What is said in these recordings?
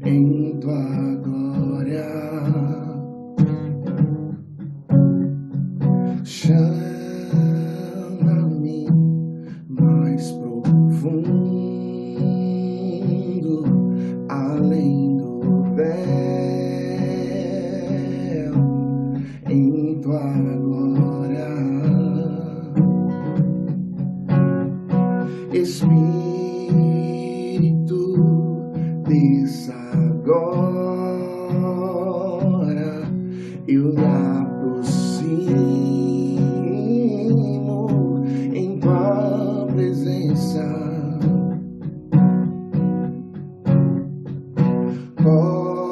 em tua glória. Chama-me mais profundo, além do véu, em tua glória. Espírito, desça agora, eu me aproximo em tua presença.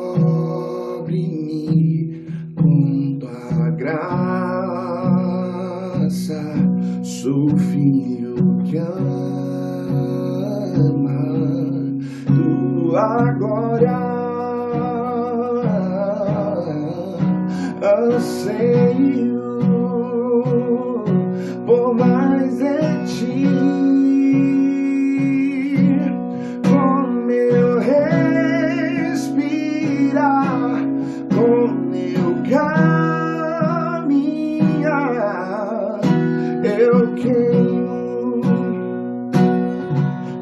Cobre-me com tua graça, sou filho que ama tua glória. Anseio por mais de ti, com meu respirar, com meu caminhar, eu queimo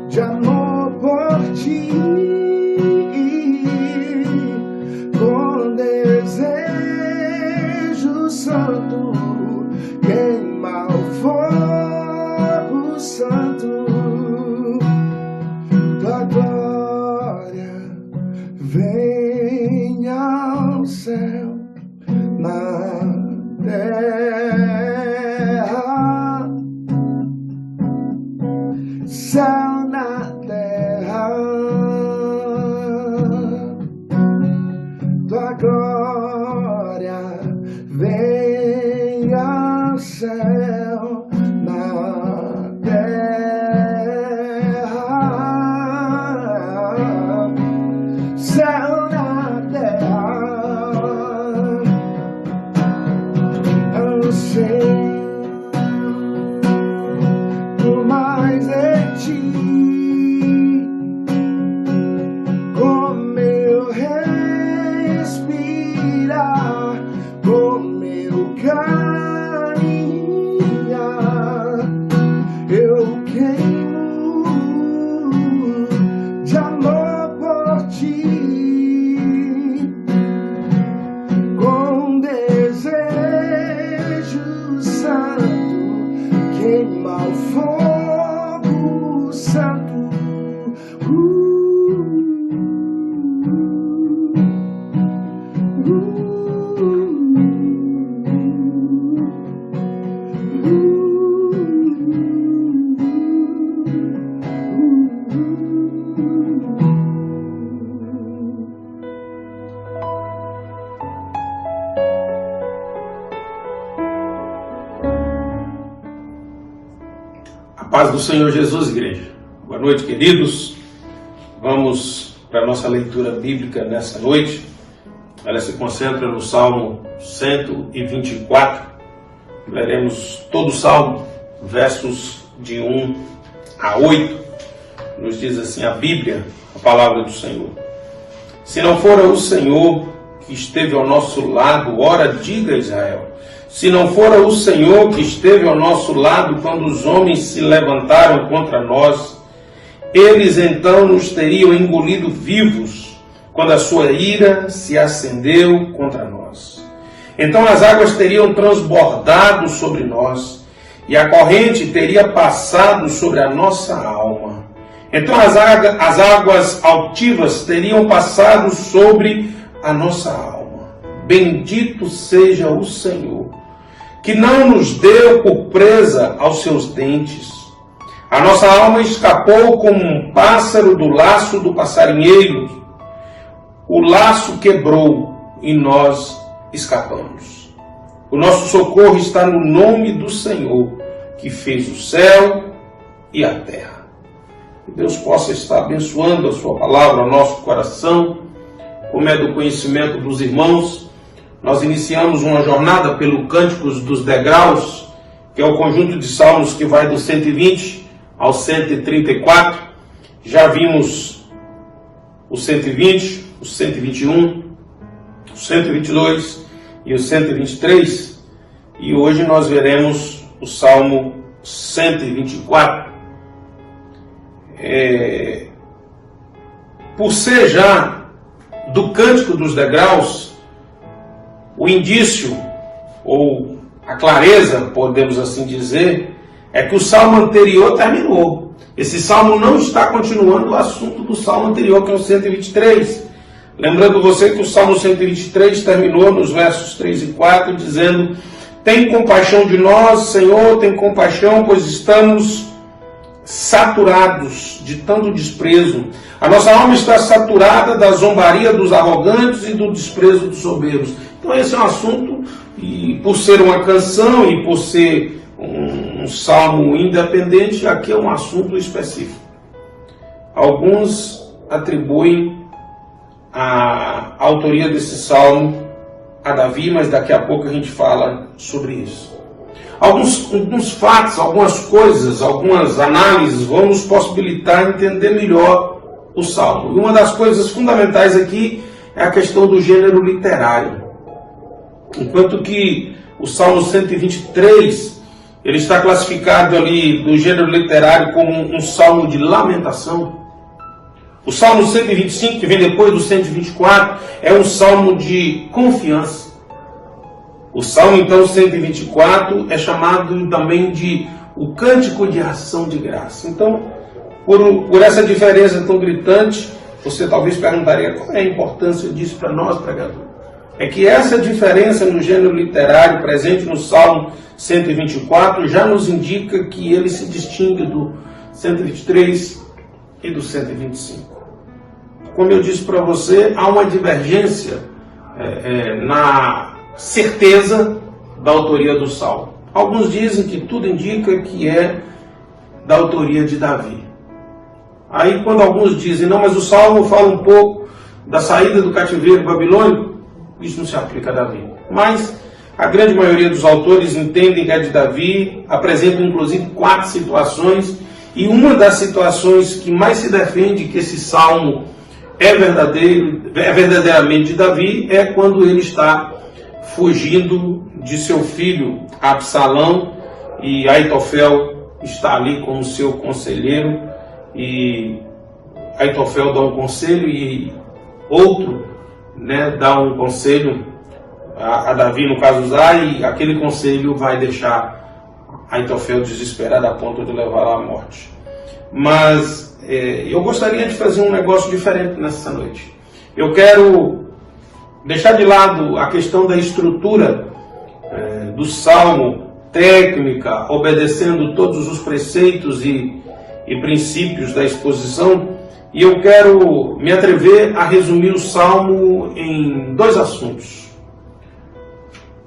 de amor por ti, com desejo santo, queima o fogo santo, tua glória vem ao céu, na terra, céu na terra, tua glória vem ao céu, na terra, céu na terra. Anseio por mais de ti, com meu respirar, com meu caminhar, eu queimo de amor por ti, com desejo santo, queima o fogo santo. A paz do Senhor Jesus, igreja. Boa noite, queridos. Vamos para a nossa leitura bíblica nessa noite. Ela se concentra no Salmo 124. Leremos todo o Salmo, versos de 1 a 8. Nos diz assim a Bíblia, a palavra do Senhor. Se não fora o Senhor que esteve ao nosso lado, ora diga Israel. Se não fora o Senhor que esteve ao nosso lado quando os homens se levantaram contra nós, eles então nos teriam engolido vivos quando a sua ira se acendeu contra nós. Então as águas teriam transbordado sobre nós e a corrente teria passado sobre a nossa alma. Então as águas altivas teriam passado sobre a nossa alma. Bendito seja o Senhor, que não nos deu por presa aos seus dentes. A nossa alma escapou como um pássaro do laço do passarinheiro. O laço quebrou e nós escapamos. O nosso socorro está no nome do Senhor, que fez o céu e a terra. Que Deus possa estar abençoando a sua palavra ao nosso coração, como é do conhecimento dos irmãos. Nós iniciamos uma jornada pelo Cânticos dos Degraus, que é o conjunto de salmos que vai do 120 ao 134. Já vimos o 120, o 121, o 122 e o 123. E hoje nós veremos o Salmo 124. Por ser já do Cântico dos Degraus, o indício, ou a clareza, podemos assim dizer, é que o salmo anterior terminou. Esse salmo não está continuando o assunto do salmo anterior, que é o 123. Lembrando você que o salmo 123 terminou nos versos 3 e 4, dizendo: tem compaixão de nós, Senhor, tem compaixão, pois estamos saturados de tanto desprezo. A nossa alma está saturada da zombaria dos arrogantes e do desprezo dos soberbos. Então esse é um assunto, e por ser uma canção e por ser um salmo independente, aqui é um assunto específico. Alguns atribuem a autoria desse salmo a Davi, mas daqui a pouco a gente fala sobre isso. Alguns fatos, algumas coisas, algumas análises vão nos possibilitar entender melhor o salmo. E uma das coisas fundamentais aqui é a questão do gênero literário. Enquanto que o Salmo 123, ele está classificado ali do gênero literário como um salmo de lamentação. O Salmo 125, que vem depois do 124, é um salmo de confiança. O Salmo, então, 124 é chamado também de o cântico de ação de graça. Então, por essa diferença tão gritante, você talvez perguntaria qual é a importância disso para nós, pregador. É que essa diferença no gênero literário presente no Salmo 124 já nos indica que ele se distingue do 123 e do 125. Como eu disse para você, há uma divergência na certeza da autoria do Salmo. Alguns dizem que tudo indica que é da autoria de Davi. Aí quando alguns dizem, não, mas o Salmo fala um pouco da saída do cativeiro babilônico, isso não se aplica a Davi. Mas a grande maioria dos autores entendem que é de Davi, apresentam inclusive 4 situações, e uma das situações que mais se defende que esse Salmo é verdadeiramente de Davi é quando ele está fugindo de seu filho Absalão, e Aitofel está ali como seu conselheiro, e Aitofel dá um conselho e outro dá um conselho a Davi, no caso Uzai, e aquele conselho vai deixar Aitofel desesperado a ponto de levá-lo à morte. Mas eu gostaria de fazer um negócio diferente nessa noite. Eu quero deixar de lado a questão da estrutura do salmo, técnica, obedecendo todos os preceitos e princípios da exposição, e eu quero me atrever a resumir o salmo em 2 assuntos.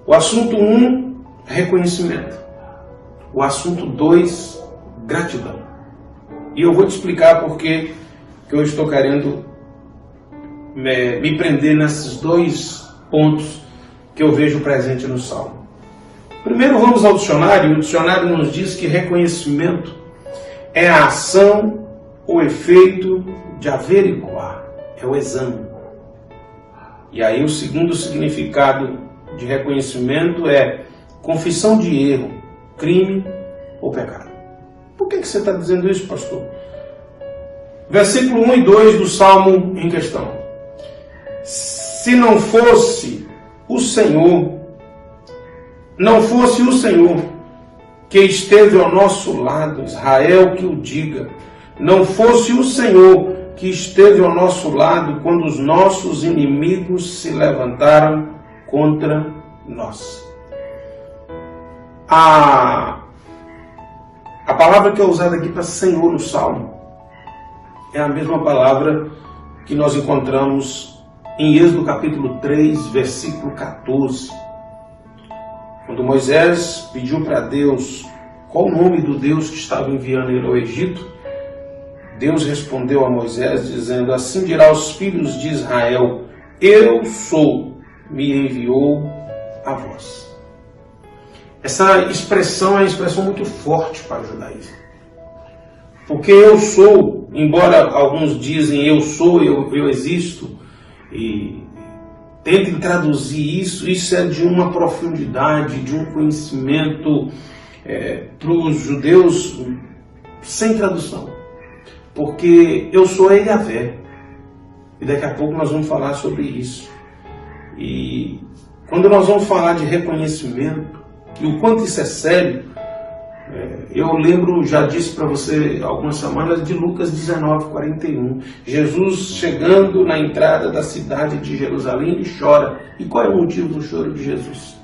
O assunto 1, reconhecimento. O assunto 2, gratidão. E eu vou te explicar por que eu estou querendo me prender nesses 2 pontos que eu vejo presente no Salmo. Primeiro vamos ao dicionário, e o dicionário nos diz que reconhecimento é a ação ou efeito de averiguar, é o exame. E aí o segundo significado de reconhecimento é confissão de erro, crime ou pecado. Por que você está dizendo isso, pastor? Versículo 1 e 2 do Salmo em questão. Se não fosse o Senhor que esteve ao nosso lado, Israel que o diga, não fosse o Senhor que esteve ao nosso lado quando os nossos inimigos se levantaram contra nós. A palavra que é usada aqui para Senhor no Salmo é a mesma palavra que nós encontramos em Êxodo capítulo 3, versículo 14. Quando Moisés pediu para Deus qual o nome do Deus que estava enviando ele ao Egito, Deus respondeu a Moisés dizendo: assim dirá aos filhos de Israel, eu sou, me enviou a vós. Essa expressão é uma expressão muito forte para o judaísmo. Porque eu sou, embora alguns dizem eu sou, eu existo, e tentem traduzir isso é de uma profundidade, de um conhecimento para os judeus sem tradução. Porque eu sou Yahvé. E daqui a pouco nós vamos falar sobre isso. E quando nós vamos falar de reconhecimento, e o quanto isso é sério, eu lembro, já disse para você algumas semanas, de Lucas 19:41. Jesus chegando na entrada da cidade de Jerusalém, ele chora. E qual é o motivo do choro de Jesus?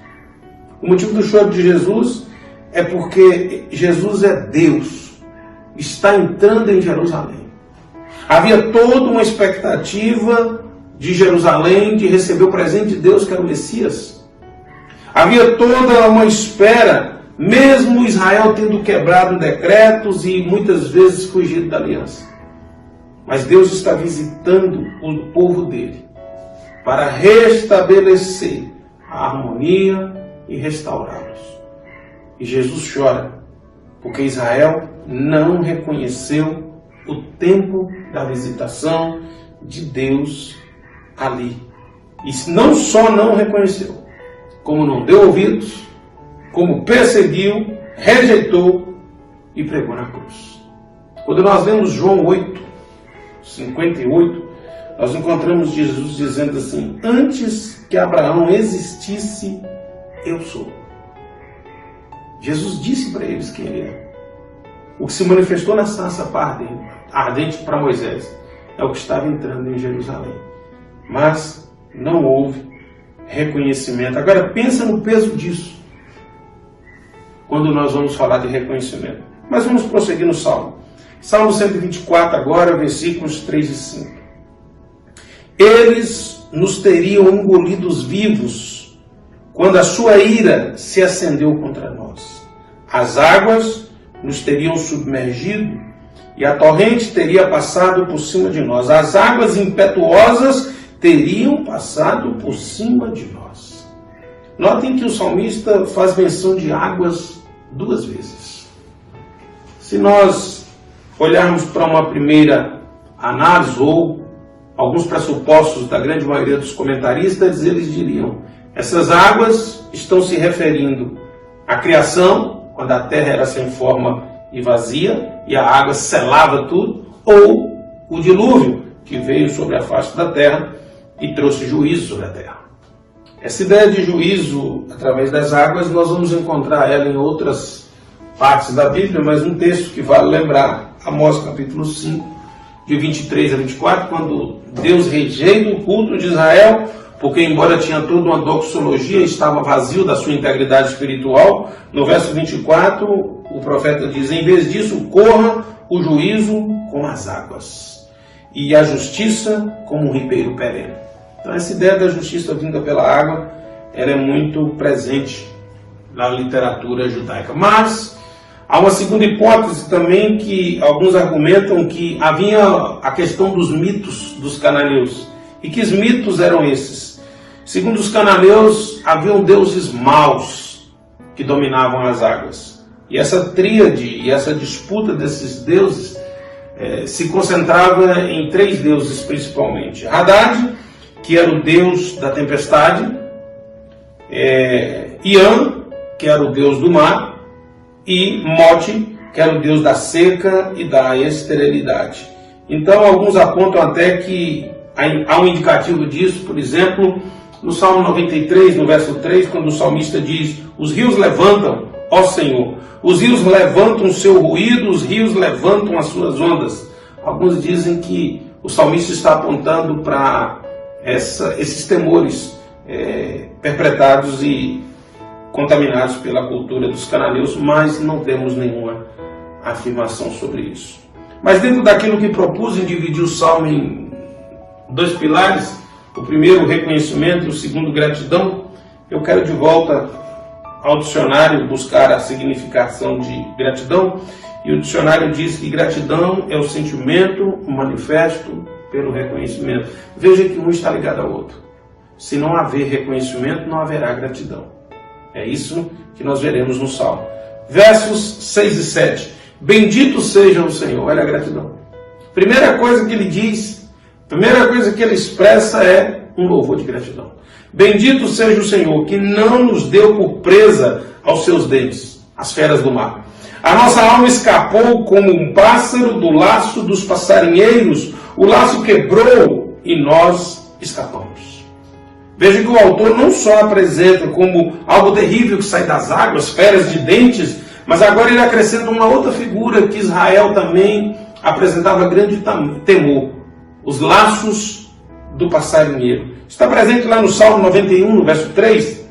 O motivo do choro de Jesus é porque Jesus é Deus, está entrando em Jerusalém. Havia toda uma expectativa de Jerusalém de receber o presente de Deus, que era o Messias. Havia toda uma espera, mesmo Israel tendo quebrado decretos e muitas vezes fugido da aliança. Mas Deus está visitando o povo dele para restabelecer a harmonia e restaurá-los. E Jesus chora, porque Israel não reconheceu o tempo da visitação de Deus ali. E não só não reconheceu, como não deu ouvidos, como perseguiu, rejeitou e pregou na cruz. Quando nós lemos João 8:58, nós encontramos Jesus dizendo assim: antes que Abraão existisse, eu sou. Jesus disse para eles quem ele é. O que se manifestou na sarça ardente para Moisés é o que estava entrando em Jerusalém. Mas não houve reconhecimento. Agora pensa no peso disso quando nós vamos falar de reconhecimento. Mas vamos prosseguir no Salmo. Salmo 124 agora, versículos 3 e 5. Eles nos teriam engolidos vivos quando a sua ira se acendeu contra nós. As águas nos teriam submergido e a torrente teria passado por cima de nós. As águas impetuosas teriam passado por cima de nós. Notem que o salmista faz menção de águas duas vezes. Se nós olharmos para uma primeira análise ou alguns pressupostos da grande maioria dos comentaristas, eles diriam: essas águas estão se referindo à criação, quando a terra era sem forma e vazia, e a água selava tudo, ou o dilúvio, que veio sobre a face da terra e trouxe juízo sobre a terra. Essa ideia de juízo através das águas, nós vamos encontrar ela em outras partes da Bíblia, mas um texto que vale lembrar, Amós capítulo 5, de 23 a 24, quando Deus rejeita o culto de Israel, porque embora tinha toda uma doxologia, estava vazio da sua integridade espiritual. No verso 24, o profeta diz: em vez disso, corra o juízo com as águas, e a justiça como um ribeiro perene. Então essa ideia da justiça vinda pela água, ela é muito presente na literatura judaica. Mas há uma segunda hipótese também, que alguns argumentam que havia a questão dos mitos dos cananeus. E que mitos eram esses? Segundo os cananeus, haviam deuses maus que dominavam as águas. E essa tríade e essa disputa desses deuses se concentrava em três deuses principalmente. Hadad, que era o deus da tempestade, Ian, que era o deus do mar, e Mote, que era o deus da seca e da esterilidade. Então alguns apontam até que há um indicativo disso, por exemplo, no Salmo 93, no verso 3, quando o salmista diz: os rios levantam, ó Senhor, os rios levantam o seu ruído, os rios levantam as suas ondas. Alguns dizem que o salmista está apontando para esses temores perpetrados e contaminados pela cultura dos cananeus, mas não temos nenhuma afirmação sobre isso. Mas dentro daquilo que propus em dividir o Salmo em dois pilares, o primeiro, reconhecimento, e o segundo, gratidão, eu quero de volta ao dicionário buscar a significação de gratidão, e o dicionário diz que gratidão é o sentimento manifesto pelo reconhecimento. Veja que um está ligado ao outro. Se não haver reconhecimento, não haverá gratidão. É isso que nós veremos no Salmo. Versos 6 e 7. Bendito seja o Senhor. Olha a gratidão. Primeira coisa que ele diz, primeira coisa que ele expressa é um louvor de gratidão. Bendito seja o Senhor, que não nos deu por presa aos seus dentes, as feras do mar. A nossa alma escapou como um pássaro do laço dos passarinheiros. O laço quebrou e nós escapamos. Veja que o autor não só apresenta como algo terrível que sai das águas, feras de dentes, mas agora ele acrescenta uma outra figura que Israel também apresentava grande temor. Os laços do passarinheiro. Está presente lá no Salmo 91, no verso 3.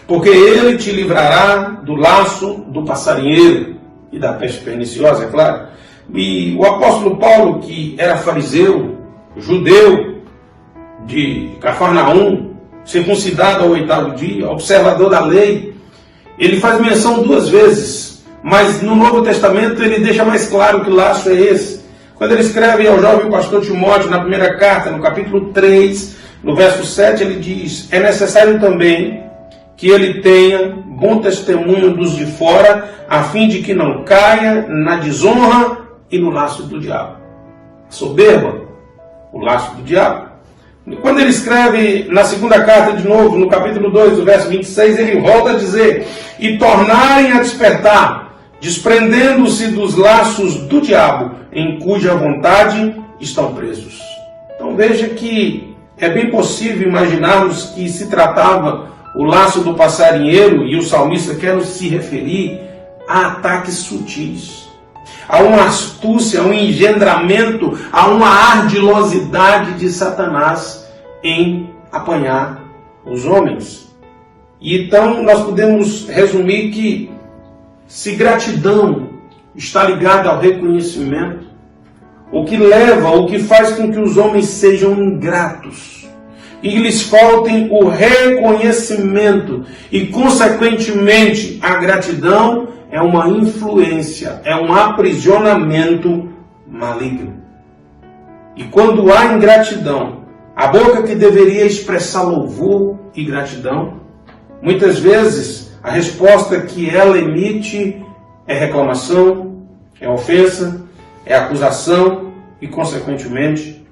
Porque ele te livrará do laço do passarinheiro e da peste perniciosa, é claro. E o apóstolo Paulo, que era fariseu, judeu, de Cafarnaum, circuncidado ao 8º dia, observador da lei, ele faz menção 2 vezes, mas no Novo Testamento ele deixa mais claro que laço é esse. Quando ele escreve ao jovem pastor Timóteo, na primeira carta, no capítulo 3, no verso 7, ele diz: é necessário também que ele tenha bom testemunho dos de fora, a fim de que não caia na desonra e no laço do diabo. Soberba, o laço do diabo. Quando ele escreve na segunda carta de novo, no capítulo 2, do verso 26, ele volta a dizer: e tornarem a despertar, desprendendo-se dos laços do diabo, em cuja vontade estão presos. Então veja que é bem possível imaginarmos que se tratava o laço do passarinheiro, e o salmista quer se referir a ataques sutis, a uma astúcia, a um engendramento, a uma ardilosidade de Satanás em apanhar os homens. E então nós podemos resumir que se gratidão está ligada ao reconhecimento, o que leva, o que faz com que os homens sejam ingratos e lhes faltem o reconhecimento e, consequentemente, a gratidão é uma influência, é um aprisionamento maligno. E quando há ingratidão, a boca que deveria expressar louvor e gratidão, muitas vezes a resposta que ela emite é reclamação, é ofensa, é acusação e, consequentemente,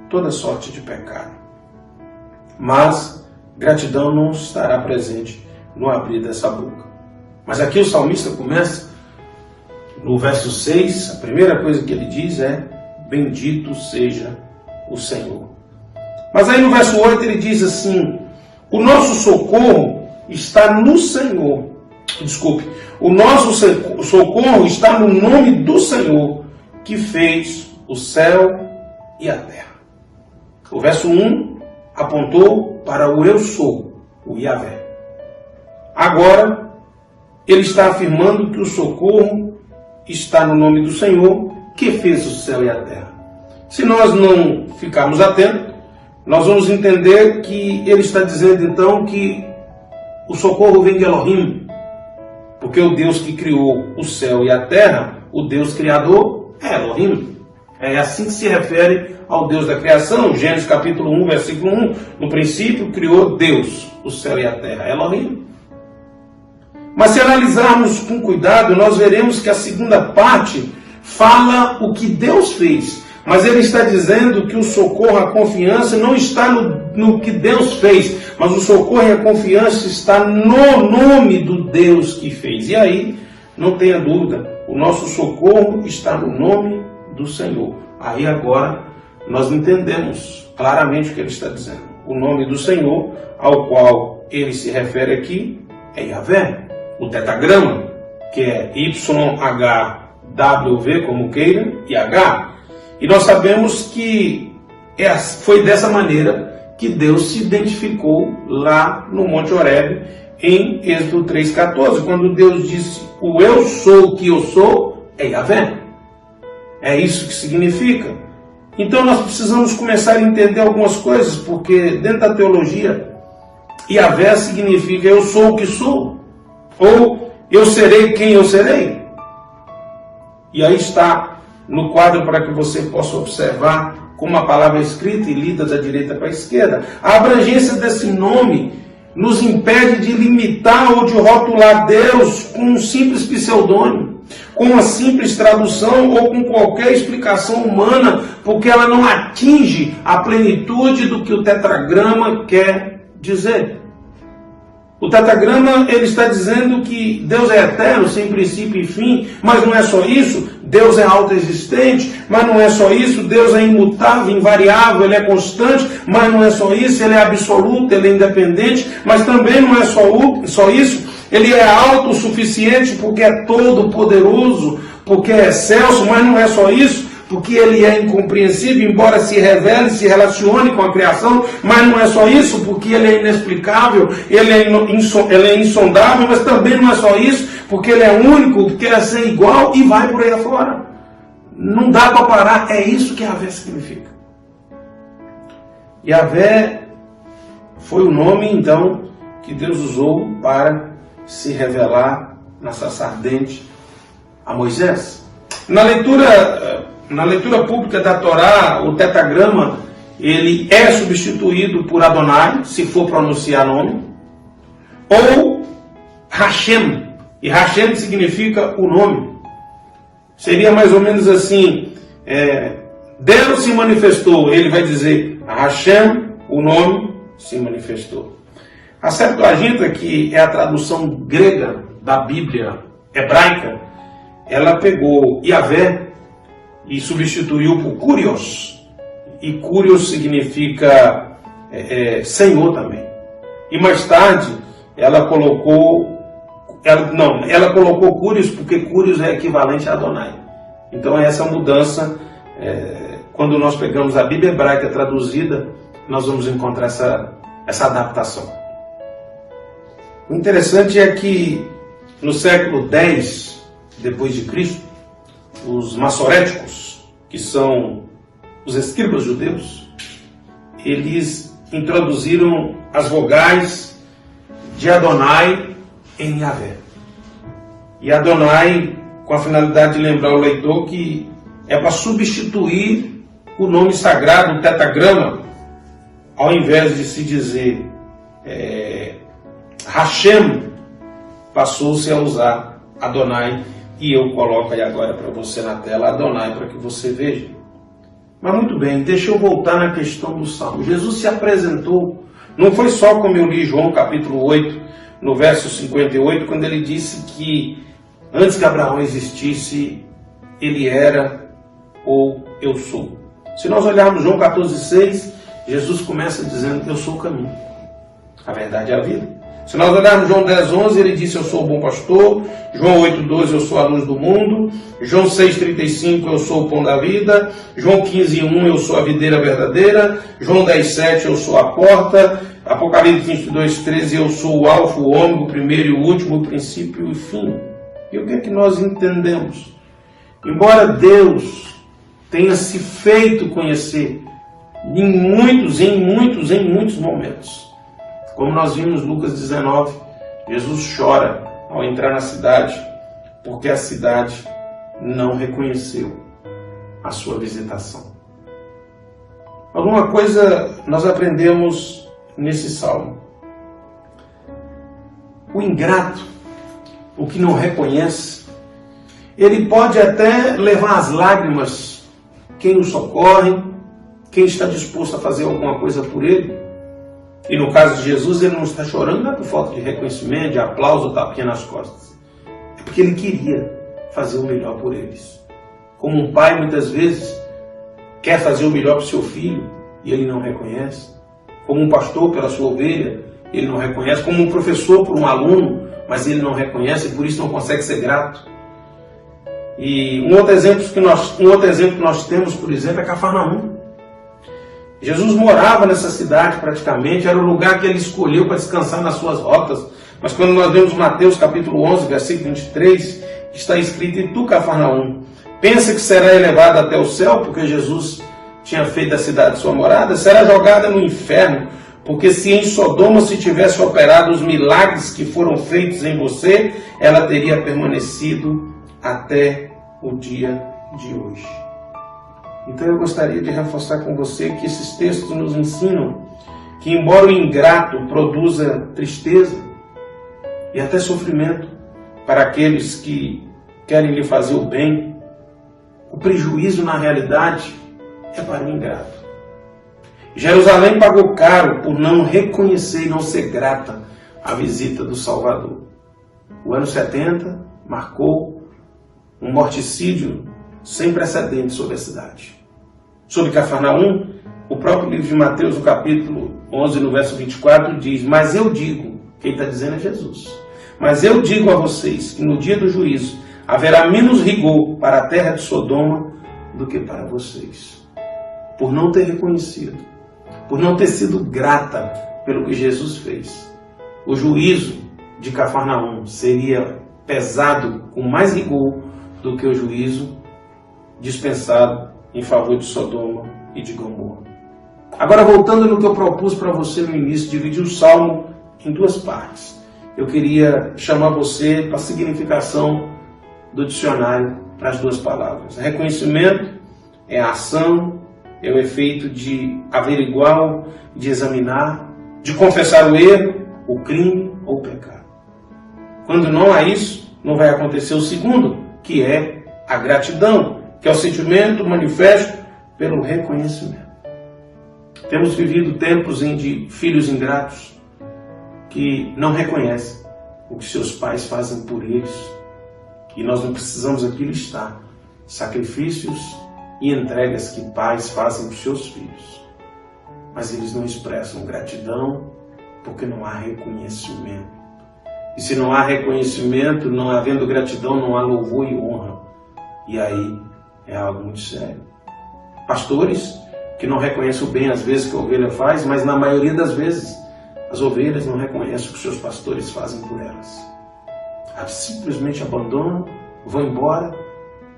toda sorte de pecado. Mas gratidão não estará presente no abrir dessa boca. Mas aqui o salmista começa, no verso 6, a primeira coisa que ele diz é: bendito seja o Senhor. Mas aí no verso 8 ele diz assim: o nosso socorro está no Senhor. Desculpe, o nosso socorro está no nome do Senhor, que fez o céu e a terra. O verso 1 apontou para o eu sou, o Yahvé. Agora, ele está afirmando que o socorro está no nome do Senhor, que fez o céu e a terra. Se nós não ficarmos atentos, nós vamos entender que ele está dizendo então que o socorro vem de Elohim, porque o Deus que criou o céu e a terra, o Deus criador, é Elohim. É assim que se refere ao Deus da criação. Gênesis capítulo 1, versículo 1. No princípio criou Deus o céu e a terra, Elohim. Mas se analisarmos com cuidado, nós veremos que a segunda parte fala o que Deus fez. Mas ele está dizendo que o socorro, a confiança não está no que Deus fez, mas o socorro e a confiança está no nome do Deus que fez. E aí, não tenha dúvida, o nosso socorro está no nome do Senhor. Aí agora nós entendemos claramente o que ele está dizendo. O nome do Senhor, ao qual ele se refere aqui, é Yahvé. O tetagrama, que é YHWH, como queira, e H. E nós sabemos que foi dessa maneira que Deus se identificou lá no Monte Horebe, em Êxodo 3,14, quando Deus disse: o eu sou que eu sou, é Yahvé. É isso que significa. Então nós precisamos começar a entender algumas coisas, porque dentro da teologia, Yahvé significa eu sou o que sou, ou eu serei quem eu serei. E aí está no quadro para que você possa observar como a palavra é escrita e lida da direita para a esquerda. A abrangência desse nome nos impede de limitar ou de rotular Deus com um simples pseudônimo. com uma simples tradução ou com qualquer explicação humana, porque ela não atinge a plenitude do que o tetragrama quer dizer. O tetragrama, ele está dizendo que Deus é eterno, sem princípio e fim, mas não é só isso. Deus é autoexistente, mas não é só isso. Deus é imutável, invariável, ele é constante, mas não é só isso. Ele é absoluto, ele é independente, mas também não é só isso. Ele é autossuficiente porque é todo poderoso, porque é excelso, mas não é só isso. Porque ele é incompreensível, embora se revele, se relacione com a criação, mas não é só isso, porque ele é inexplicável, ele é insondável, mas também não é só isso, porque ele é único, quer ser igual e vai por aí afora. Não dá para parar, é isso que Yahvé significa. Yahvé foi o nome, então, que Deus usou para se revelar na sarça ardente a Moisés. Na leitura pública da Torá, o tetragrama, ele é substituído por Adonai, se for pronunciar nome, ou Hashem, e Hashem significa o nome. Seria mais ou menos assim, Deus se manifestou, ele vai dizer Hashem, o nome, se manifestou. A Septuaginta, que é a tradução grega da Bíblia hebraica, ela pegou Yahvé e substituiu por Kurios. E Kurios significa Senhor também. E mais tarde ela colocou Kurios porque Kurios é equivalente a Adonai. Então essa mudança, quando nós pegamos a Bíblia hebraica traduzida, nós vamos encontrar essa adaptação. O interessante é que no século X depois de Cristo, os massoréticos, que são os escribas judeus, eles introduziram as vogais de Adonai em Yahvé. E Adonai, com a finalidade de lembrar o leitor que é para substituir o nome sagrado, o tetragrama, ao invés de se dizer Hashem, passou-se a usar Adonai. E eu coloco aí agora para você na tela Adonai, para que você veja. Mas muito bem, deixa eu voltar na questão do Salmo. Jesus se apresentou, não foi só como eu li João capítulo 8, no verso 58, quando ele disse que antes que Abraão existisse, ele era ou eu sou. Se nós olharmos João 14,6, Jesus começa dizendo: eu sou o caminho, a verdade e a vida. Se nós olharmos João 10,11, ele disse: eu sou o bom pastor. João 8,12, eu sou a luz do mundo. João 6,35, eu sou o pão da vida. João 15,1, eu sou a videira verdadeira. João 10,7, eu sou a porta. Apocalipse 22,13, eu sou o alfa, o ômega, o primeiro e o último, o princípio e o fim. E o que é que nós entendemos? Embora Deus tenha se feito conhecer em muitos momentos, como nós vimos em Lucas 19, Jesus chora ao entrar na cidade, porque a cidade não reconheceu a sua visitação. Alguma coisa nós aprendemos nesse salmo. O ingrato, o que não reconhece, ele pode até levar às lágrimas quem o socorre, quem está disposto a fazer alguma coisa por ele. E no caso de Jesus, ele não está chorando, não é por falta de reconhecimento, de aplauso ou tapinha nas costas. É porque ele queria fazer o melhor por eles. Como um pai, muitas vezes, quer fazer o melhor para o seu filho e ele não reconhece. Como um pastor pela sua ovelha, ele não reconhece. Como um professor por um aluno, mas ele não reconhece e por isso não consegue ser grato. E um outro exemplo que nós temos, por exemplo, é Cafarnaum. Jesus morava nessa cidade praticamente, era o lugar que ele escolheu para descansar nas suas rotas. Mas quando nós vemos Mateus capítulo 11, versículo 23, está escrito: e tu, Cafarnaum, pensa que será elevado até o céu, porque Jesus tinha feito da cidade sua morada? Será jogada no inferno, porque se em Sodoma se tivesse operado os milagres que foram feitos em você, ela teria permanecido até o dia de hoje. Então eu gostaria de reforçar com você que esses textos nos ensinam que, embora o ingrato produza tristeza e até sofrimento para aqueles que querem lhe fazer o bem, o prejuízo na realidade é para o ingrato. Jerusalém pagou caro por não reconhecer e não ser grata à visita do Salvador. O ano 70 marcou um morticídio sem precedentes sobre a cidade. Sobre Cafarnaum, o próprio livro de Mateus, no capítulo 11, no verso 24, diz: mas eu digo, quem está dizendo é Jesus, mas eu digo a vocês que no dia do juízo haverá menos rigor para a terra de Sodoma do que para vocês. Por não ter reconhecido, por não ter sido grata pelo que Jesus fez, o juízo de Cafarnaum seria pesado com mais rigor do que o juízo dispensado em favor de Sodoma e de Gomorra. Agora, voltando no que eu propus para você no início, dividir o Salmo em duas partes. Eu queria chamar você para a significação do dicionário para as duas palavras. Reconhecimento é a ação, é o efeito de averiguar, de examinar, de confessar o erro, o crime ou o pecado. Quando não há isso, não vai acontecer o segundo, que é a gratidão, que é o sentimento manifesto pelo reconhecimento. Temos vivido tempos em de filhos ingratos que não reconhecem o que seus pais fazem por eles. E nós não precisamos aqui listar sacrifícios e entregas que pais fazem para os seus filhos. Mas eles não expressam gratidão porque não há reconhecimento. E se não há reconhecimento, não havendo gratidão, não há louvor e honra. E aí é algo muito sério. Pastores que não reconhecem o bem às vezes que a ovelha faz, mas na maioria das vezes as ovelhas não reconhecem o que seus pastores fazem por elas. Elas simplesmente abandonam, vão embora,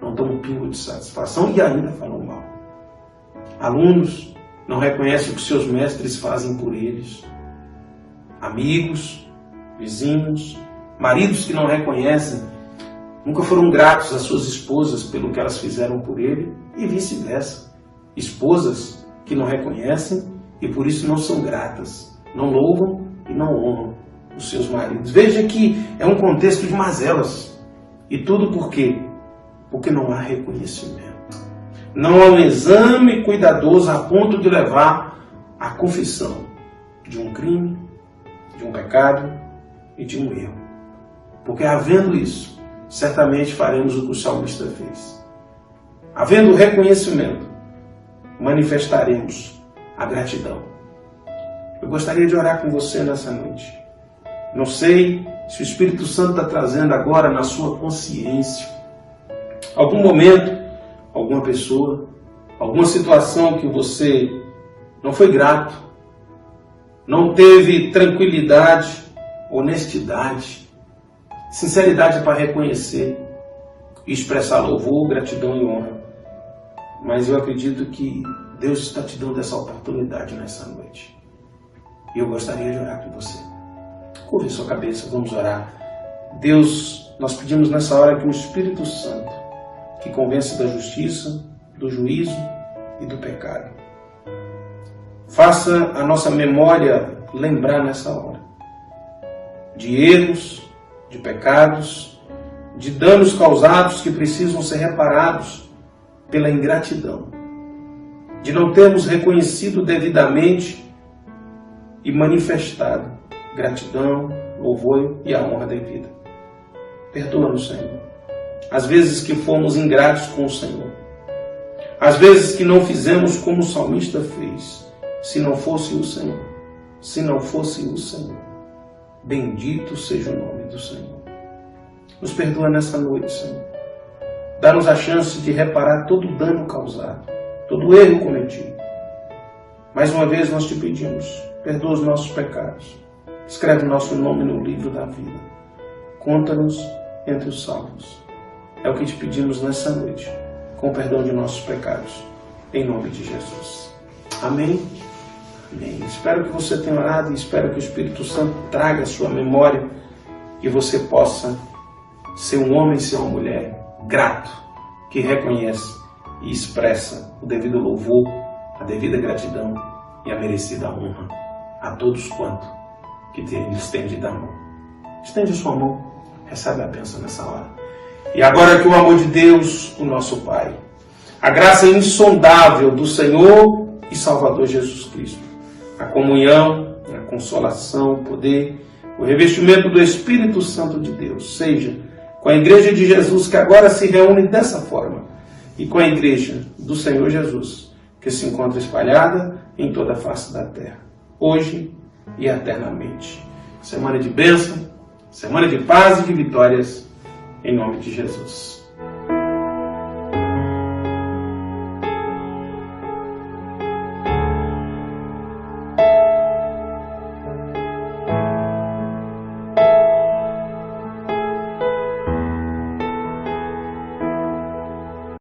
não dão um pingo de satisfação e ainda falam mal. Alunos não reconhecem o que seus mestres fazem por eles. Amigos, vizinhos, maridos que não reconhecem, nunca foram gratos às suas esposas pelo que elas fizeram por ele e vice-versa. Esposas que não reconhecem e por isso não são gratas, não louvam e não honram os seus maridos. Veja que é um contexto de mazelas. E tudo por quê? Porque não há reconhecimento. Não há um exame cuidadoso a ponto de levar à confissão de um crime, de um pecado e de um erro. Porque havendo isso, certamente faremos o que o salmista fez. Havendo reconhecimento, manifestaremos a gratidão. Eu gostaria de orar com você nessa noite. Não sei se o Espírito Santo está trazendo agora na sua consciência algum momento, alguma pessoa, alguma situação que você não foi grato, não teve tranquilidade, honestidade, sinceridade para reconhecer e expressar louvor, gratidão e honra. Mas eu acredito que Deus está te dando essa oportunidade nessa noite. E eu gostaria de orar com você. Curve sua cabeça, vamos orar. Deus, nós pedimos nessa hora que o Espírito Santo, que convence da justiça, do juízo e do pecado, faça a nossa memória lembrar nessa hora de erros, de pecados, de danos causados que precisam ser reparados pela ingratidão, de não termos reconhecido devidamente e manifestado gratidão, louvor e a honra devida. Perdoa-nos, Senhor. Às vezes que fomos ingratos com o Senhor. Às vezes que não fizemos como o salmista fez. Se não fosse o Senhor. Se não fosse o Senhor. Bendito seja o nome do Senhor. Nos perdoa nessa noite, Senhor. Dá-nos a chance de reparar todo o dano causado, todo o erro cometido. Mais uma vez nós te pedimos, perdoa os nossos pecados. Escreve o nosso nome no livro da vida. Conta-nos entre os salvos. É o que te pedimos nessa noite, com o perdão de nossos pecados, em nome de Jesus. Amém? Amém. Espero que você tenha orado e espero que o Espírito Santo traga a sua memória e você possa ser um homem e ser uma mulher grato, que reconhece e expressa o devido louvor, a devida gratidão e a merecida honra a todos quanto que lhe estende a mão. Estende a sua mão, recebe a bênção nessa hora. E agora que o amor de Deus, o nosso Pai, a graça insondável do Senhor e Salvador Jesus Cristo, a comunhão, a consolação, o poder, o revestimento do Espírito Santo de Deus, seja com a Igreja de Jesus, que agora se reúne dessa forma, e com a Igreja do Senhor Jesus, que se encontra espalhada em toda a face da terra, hoje e eternamente. Semana de bênção, semana de paz e de vitórias, em nome de Jesus.